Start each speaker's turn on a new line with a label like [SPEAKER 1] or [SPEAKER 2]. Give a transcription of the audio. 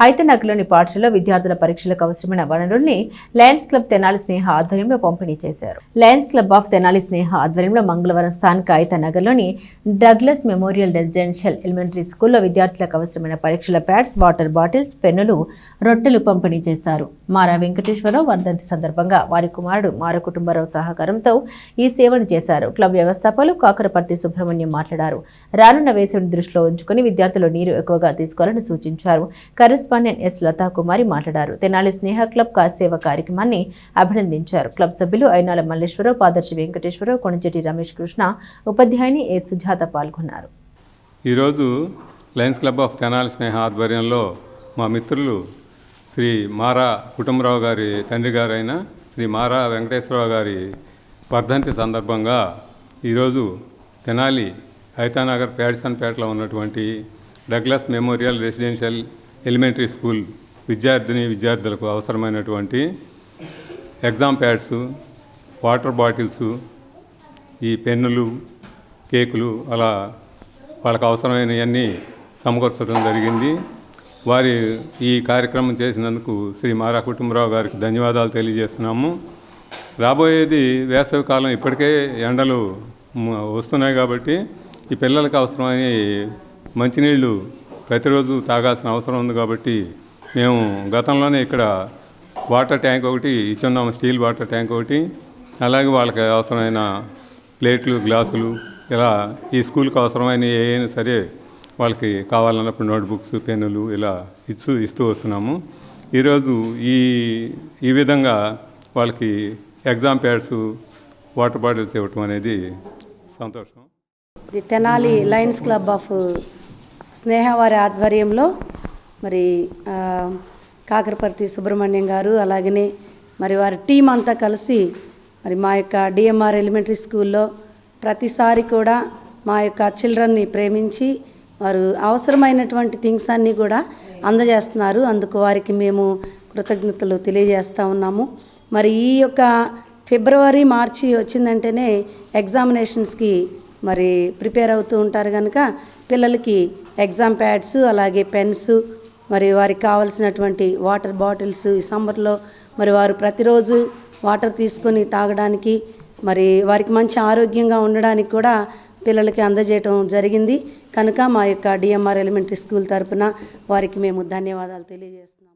[SPEAKER 1] హైతనగర్లోని పాఠశాలలో విద్యార్థుల పరీక్షలకు అవసరమైన వనరుల్ని లయన్స్ క్లబ్ తెనాలి స్నేహ ఆధ్వర్యంలో పంపిణీ చేశారు. లయన్స్ క్లబ్ ఆఫ్ తెనాలి స్నేహ ఆధ్వర్యంలో మంగళవారం స్థానిక హైతనగర్లోని డగ్లస్ మెమోరియల్ రెసిడెన్షియల్ ఎలిమెంటరీ స్కూల్లో విద్యార్థులకు అవసరమైన పరీక్షల ప్యాడ్స్, వాటర్ బాటిల్స్, పెన్నులు, రొట్టెలు పంపిణీ చేశారు. మారా వెంకటేశ్వరరావు వర్ధంతి సందర్భంగా వారి కుమారుడు మార కుటుంబరావు సహకారంతో ఈ సేవను చేశారు. క్లబ్ వ్యవస్థాపకులు కాకరపర్తి సుబ్రహ్మణ్యం మాట్లాడారు. రానున్న వేసవిని దృష్టిలో ఉంచుకుని విద్యార్థులు నీరు ఎక్కువగా తీసుకోవాలని సూచించారు. కరెస్పాండెంట్ ఎస్ లతా కుమారి మాట్లాడారు. తెనాలి స్నేహ క్లబ్ సేవ కార్యక్రమాన్ని అభినందించారు. క్లబ్ సభ్యులు అయినాల మల్లేశ్వరరావు, పాదర్శి వెంకటేశ్వరరావు, కొణిచెట్టి రమేష్ కృష్ణ, ఉపాధ్యాయుని ఏ సుజాత పాల్గొన్నారు.
[SPEAKER 2] ఈరోజు లయన్స్ క్లబ్ ఆఫ్ తెనాలి స్నేహ ఆధ్వర్యంలో మా మిత్రులు శ్రీ మారా కుటుంబరావు గారి తండ్రి గారైన శ్రీ మారా వెంకటేశ్వరరావు గారి వర్ధంతి సందర్భంగా ఈరోజు తెనాలి హైతానగర్ ప్యాడిసన్పేటలో ఉన్నటువంటి Douglas memorial residential elementary school విద్యార్థులకు అవసరమైనటువంటి ఎగ్జామ్ ప్యాడ్స్, వాటర్ బాటిల్స్, ఈ పెన్నులు, కేకులు అలా వాళ్ళకు అవసరమైనవన్నీ సమకూర్చడం జరిగింది. వారి ఈ కార్యక్రమం చేసినందుకు శ్రీ మారా కుటుంబరావు గారికి ధన్యవాదాలు తెలియజేస్తున్నాము. రాబోయేది వేసవి కాలం, ఇప్పటికే ఎండలు వస్తున్నాయి కాబట్టి ఈ పిల్లలకు అవసరమైన మంచినీళ్ళు ప్రతిరోజు తాగాల్సిన అవసరం ఉంది కాబట్టి మేము గతంలోనే ఇక్కడ వాటర్ ట్యాంక్ ఒకటి ఇచ్చున్నాము, స్టీల్ వాటర్ ట్యాంక్ ఒకటి, అలాగే వాళ్ళకి అవసరమైన ప్లేట్లు, గ్లాసులు, ఇలా ఈ స్కూల్కి అవసరమైన ఏమైనా సరే వాళ్ళకి కావాలన్నప్పుడు నోట్బుక్స్, పెన్నులు ఇలా ఇస్తూ వస్తున్నాము. ఈరోజు ఈ విధంగా వాళ్ళకి ఎగ్జామ్ ప్యాడ్స్, వాటర్ బాటిల్స్ ఇవ్వటం అనేది సంతోషం.
[SPEAKER 3] తెనాలి లయన్స్ క్లబ్ ఆఫ్ స్నేహ వారి ఆధ్వర్యంలో మరి కాకరపర్తి సుబ్రహ్మణ్యం గారు అలాగనే మరి వారి టీం అంతా కలిసి మరి మా యొక్క డిఎంఆర్ ఎలిమెంటరీ స్కూల్లో ప్రతిసారి కూడా మా యొక్క చిల్డ్రన్ని ప్రేమించి వారు అవసరమైనటువంటి థింగ్స్ అన్నీ కూడా అందజేస్తున్నారు. అందుకు వారికి మేము కృతజ్ఞతలు తెలియజేస్తూ ఉన్నాము. మరి ఈ యొక్క ఫిబ్రవరి, మార్చి వచ్చిందంటేనే ఎగ్జామినేషన్స్కి మరి ప్రిపేర్ అవుతూ ఉంటారు కనుక పిల్లలకి ఎగ్జామ్ ప్యాడ్స్, అలాగే పెన్స్, మరి వారికి కావాల్సినటువంటి వాటర్ బాటిల్స్ ఈ సమ్మర్లో మరి వారు ప్రతిరోజు వాటర్ తీసుకొని తాగడానికి, మరి వారికి మంచి ఆరోగ్యంగా ఉండడానికి కూడా పిల్లలకి అందజేయటం జరిగింది కనుక మా యొక్క డిఎంఆర్ ఎలిమెంటరీ స్కూల్ తరపున వారికి మేము ధన్యవాదాలు తెలియజేస్తున్నాం.